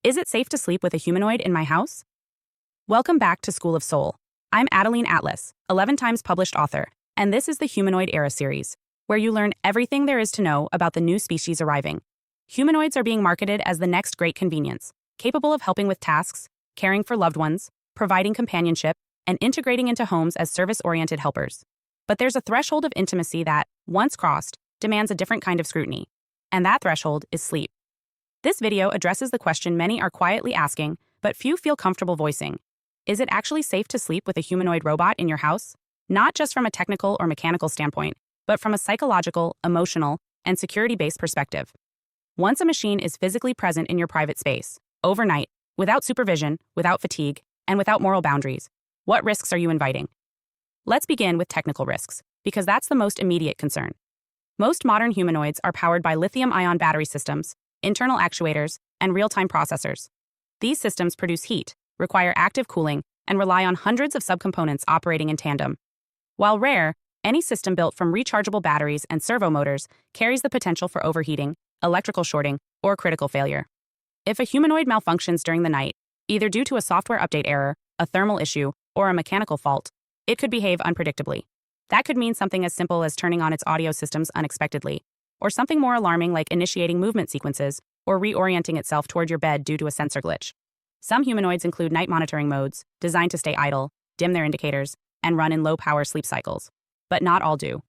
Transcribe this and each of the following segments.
Is it safe to sleep with a humanoid in my house? Welcome back to School of Soul. I'm Adeline Atlas, 11 times published author, and this is the Humanoid Era series, where you learn everything there is to know about the new species arriving. Humanoids are being marketed as the next great convenience, capable of helping with tasks, caring for loved ones, providing companionship, and integrating into homes as service-oriented helpers. But there's a threshold of intimacy that, once crossed, demands a different kind of scrutiny. And that threshold is sleep. This video addresses the question many are quietly asking, but few feel comfortable voicing. Is it actually safe to sleep with a humanoid robot in your house? Not just from a technical or mechanical standpoint, but from a psychological, emotional, and security-based perspective. Once a machine is physically present in your private space, overnight, without supervision, without fatigue, and without moral boundaries, what risks are you inviting? Let's begin with technical risks, because that's the most immediate concern. Most modern humanoids are powered by lithium-ion battery systems, internal actuators, and real-time processors. These systems produce heat, require active cooling, and rely on hundreds of subcomponents operating in tandem. While rare, any system built from rechargeable batteries and servo motors carries the potential for overheating, electrical shorting, or critical failure. If a humanoid malfunctions during the night, either due to a software update error, a thermal issue, or a mechanical fault, it could behave unpredictably. That could mean something as simple as turning on its audio systems unexpectedly, or something more alarming like initiating movement sequences or reorienting itself toward your bed due to a sensor glitch. Some humanoids include night monitoring modes, designed to stay idle, dim their indicators, and run in low-power sleep cycles. But not all do.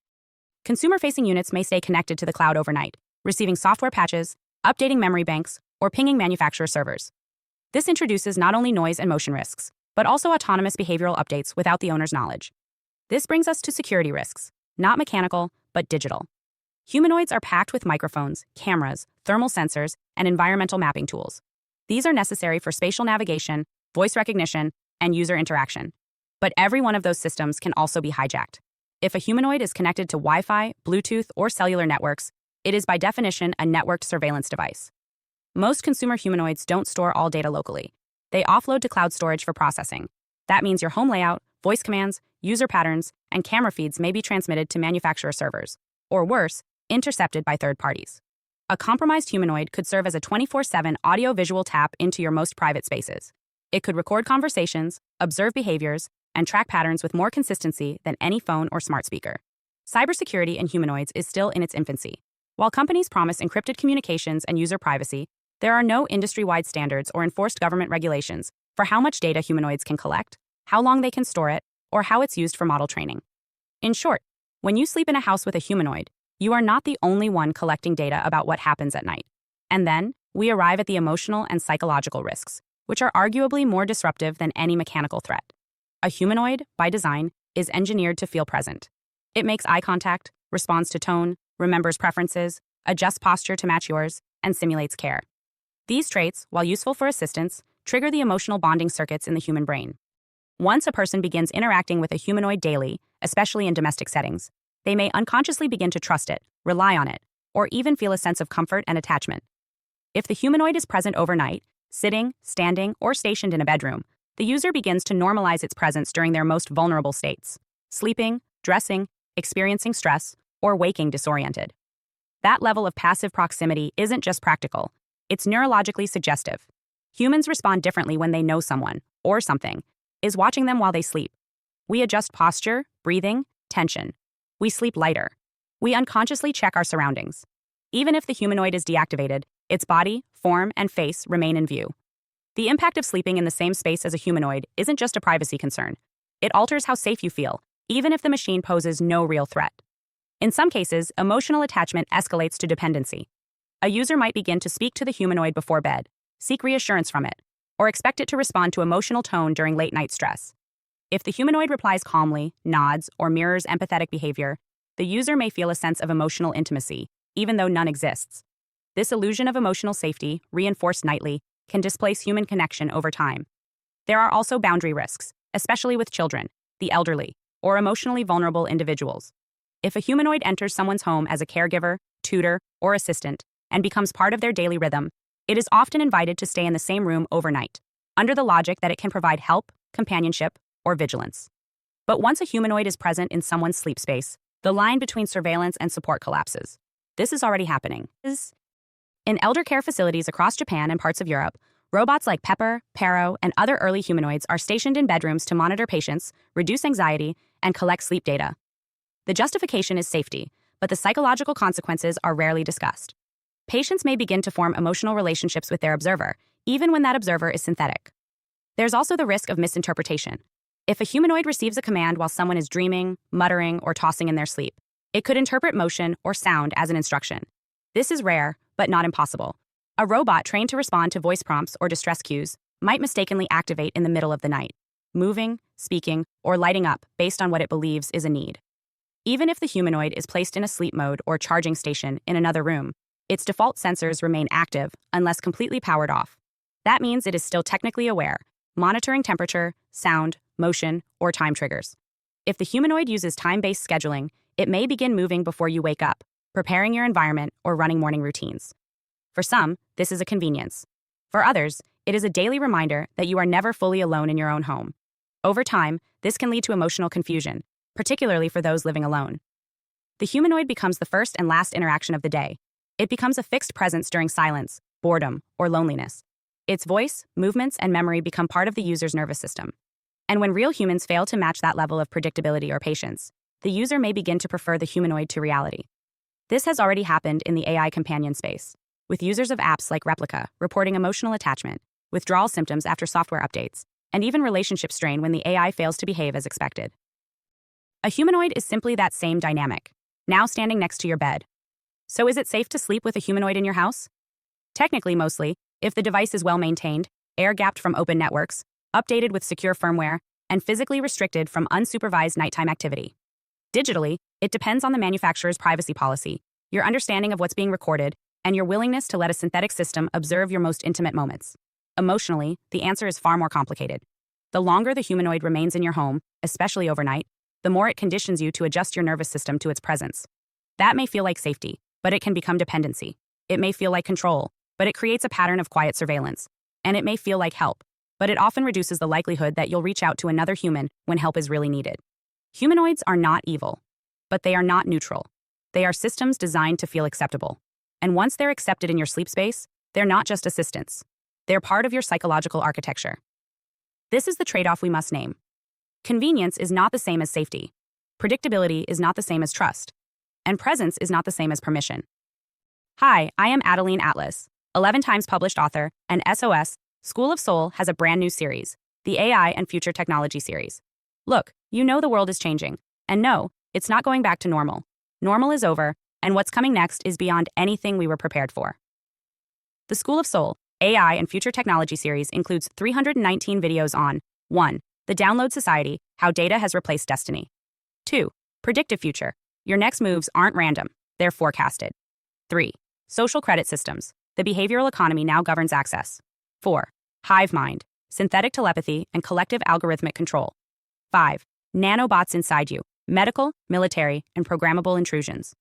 Consumer-facing units may stay connected to the cloud overnight, receiving software patches, updating memory banks, or pinging manufacturer servers. This introduces not only noise and motion risks, but also autonomous behavioral updates without the owner's knowledge. This brings us to security risks, not mechanical, but digital. Humanoids are packed with microphones, cameras, thermal sensors, and environmental mapping tools. These are necessary for spatial navigation, voice recognition, and user interaction. But every one of those systems can also be hijacked. If a humanoid is connected to Wi-Fi, Bluetooth, or cellular networks, it is by definition a networked surveillance device. Most consumer humanoids don't store all data locally. They offload to cloud storage for processing. That means your home layout, voice commands, user patterns, and camera feeds may be transmitted to manufacturer servers, or worse, intercepted by third parties. A compromised humanoid could serve as a 24/7 audio-visual tap into your most private spaces. It could record conversations, observe behaviors, and track patterns with more consistency than any phone or smart speaker. Cybersecurity in humanoids is still in its infancy. While companies promise encrypted communications and user privacy, there are no industry-wide standards or enforced government regulations for how much data humanoids can collect, how long they can store it, or how it's used for model training. In short, when you sleep in a house with a humanoid, you are not the only one collecting data about what happens at night. And then, we arrive at the emotional and psychological risks, which are arguably more disruptive than any mechanical threat. A humanoid, by design, is engineered to feel present. It makes eye contact, responds to tone, remembers preferences, adjusts posture to match yours, and simulates care. These traits, while useful for assistance, trigger the emotional bonding circuits in the human brain. Once a person begins interacting with a humanoid daily, especially in domestic settings, they may unconsciously begin to trust it, rely on it, or even feel a sense of comfort and attachment. If the humanoid is present overnight, sitting, standing, or stationed in a bedroom, the user begins to normalize its presence during their most vulnerable states, sleeping, dressing, experiencing stress, or waking disoriented. That level of passive proximity isn't just practical, it's neurologically suggestive. Humans respond differently when they know someone, or something, is watching them while they sleep. We adjust posture, breathing, tension. We sleep lighter. We unconsciously check our surroundings. Even if the humanoid is deactivated, its body, form, and face remain in view. The impact of sleeping in the same space as a humanoid isn't just a privacy concern. It alters how safe you feel, even if the machine poses no real threat. In some cases, emotional attachment escalates to dependency. A user might begin to speak to the humanoid before bed, seek reassurance from it, or expect it to respond to emotional tone during late-night stress. If the humanoid replies calmly, nods, or mirrors empathetic behavior, the user may feel a sense of emotional intimacy, even though none exists. This illusion of emotional safety, reinforced nightly, can displace human connection over time. There are also boundary risks, especially with children, the elderly, or emotionally vulnerable individuals. If a humanoid enters someone's home as a caregiver, tutor, or assistant, and becomes part of their daily rhythm, it is often invited to stay in the same room overnight, under the logic that it can provide help, companionship, or vigilance. But once a humanoid is present in someone's sleep space, the line between surveillance and support collapses. This is already happening. In elder care facilities across Japan and parts of Europe, Robots like Pepper, Paro, and other early humanoids are stationed in bedrooms to monitor patients, reduce anxiety, and collect sleep data. The justification is safety, but the psychological consequences are rarely discussed. Patients may begin to form emotional relationships with their observer, even when that observer is synthetic. There's also the risk of misinterpretation. If a humanoid receives a command while someone is dreaming, muttering, or tossing in their sleep, it could interpret motion or sound as an instruction. This is rare, but not impossible. A robot trained to respond to voice prompts or distress cues might mistakenly activate in the middle of the night, moving, speaking, or lighting up based on what it believes is a need. Even if the humanoid is placed in a sleep mode or charging station in another room, its default sensors remain active unless completely powered off. That means it is still technically aware, monitoring temperature, sound, motion, or time triggers. If the humanoid uses time-based scheduling, it may begin moving before you wake up, preparing your environment or running morning routines. For some, this is a convenience. For others, it is a daily reminder that you are never fully alone in your own home. Over time, this can lead to emotional confusion, particularly for those living alone. The humanoid becomes the first and last interaction of the day. It becomes a fixed presence during silence, boredom, or loneliness. Its voice, movements, and memory become part of the user's nervous system. And when real humans fail to match that level of predictability or patience, the user may begin to prefer the humanoid to reality. This has already happened in the AI companion space, with users of apps like Replica reporting emotional attachment, withdrawal symptoms after software updates, and even relationship strain when the AI fails to behave as expected. A humanoid is simply that same dynamic, now standing next to your bed. So is it safe to sleep with a humanoid in your house? Technically, mostly, if the device is well maintained, air-gapped from open networks, updated with secure firmware, and physically restricted from unsupervised nighttime activity. Digitally, it depends on the manufacturer's privacy policy, your understanding of what's being recorded, and your willingness to let a synthetic system observe your most intimate moments. Emotionally, the answer is far more complicated. The longer the humanoid remains in your home, especially overnight, the more it conditions you to adjust your nervous system to its presence. That may feel like safety, but it can become dependency. It may feel like control, but it creates a pattern of quiet surveillance. And it may feel like help, but it often reduces the likelihood that you'll reach out to another human when help is really needed. Humanoids are not evil, but they are not neutral. They are systems designed to feel acceptable. And once they're accepted in your sleep space, they're not just assistants. They're part of your psychological architecture. This is the trade-off we must name. Convenience is not the same as safety. Predictability is not the same as trust. And presence is not the same as permission. Hi, I am Adeline Atlas, 11 times published author, and SOS, School of Soul has a brand new series, the AI and Future Technology series. Look, you know the world is changing. And no, it's not going back to normal. Normal is over, and what's coming next is beyond anything we were prepared for. The School of Soul, AI and Future Technology series includes 319 videos on 1. The Download Society, How Data Has Replaced Destiny. 2. Predictive Future. Your next moves aren't random, they're forecasted. 3. Social Credit Systems. The behavioral economy now governs access. 4. Hive Mind. Synthetic telepathy and collective algorithmic control. 5. Nanobots inside you. Medical, military, and programmable intrusions.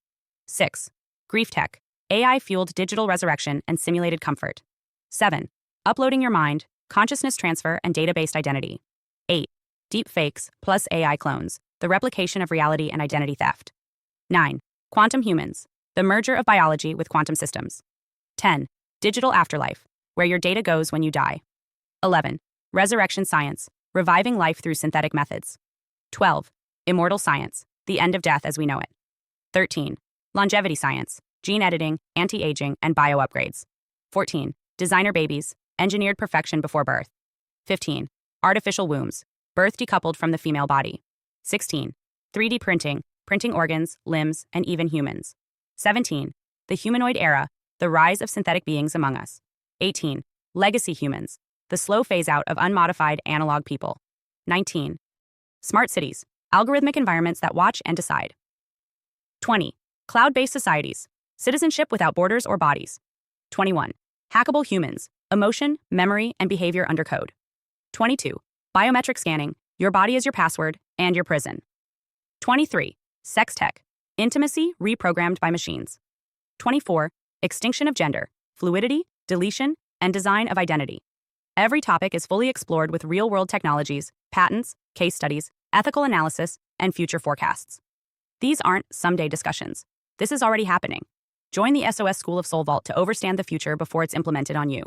6. Grief Tech. AI-fueled digital resurrection and simulated comfort. 7. Uploading your mind, consciousness transfer, and data-based identity. 8. Deep fakes plus AI clones. The replication of reality and identity theft. 9. Quantum humans. The merger of biology with quantum systems. 10. Digital afterlife, where your data goes when you die. 11. Resurrection science, reviving life through synthetic methods. 12. Immortal science, the end of death as we know it. 13. Longevity science, gene editing, anti-aging, and bio-upgrades. 14. Designer babies, engineered perfection before birth. 15. Artificial wombs, birth decoupled from the female body. 16. 3D printing, printing organs, limbs, and even humans. 17. The humanoid era, the rise of synthetic beings among us. 18. Legacy humans, the slow phase-out of unmodified analog people. 19. Smart cities, algorithmic environments that watch and decide. 20. Cloud-based societies, citizenship without borders or bodies. 21. Hackable humans, emotion, memory, and behavior under code. 22. Biometric scanning, your body is your password and your prison. 23. Sex tech, intimacy reprogrammed by machines. 24. Extinction of gender, fluidity, deletion, and design of identity. Every topic is fully explored with real-world technologies, patents, case studies, ethical analysis, and future forecasts. These aren't someday discussions. This is already happening. Join the SOS School of Soul Vault to overstand the future before it's implemented on you.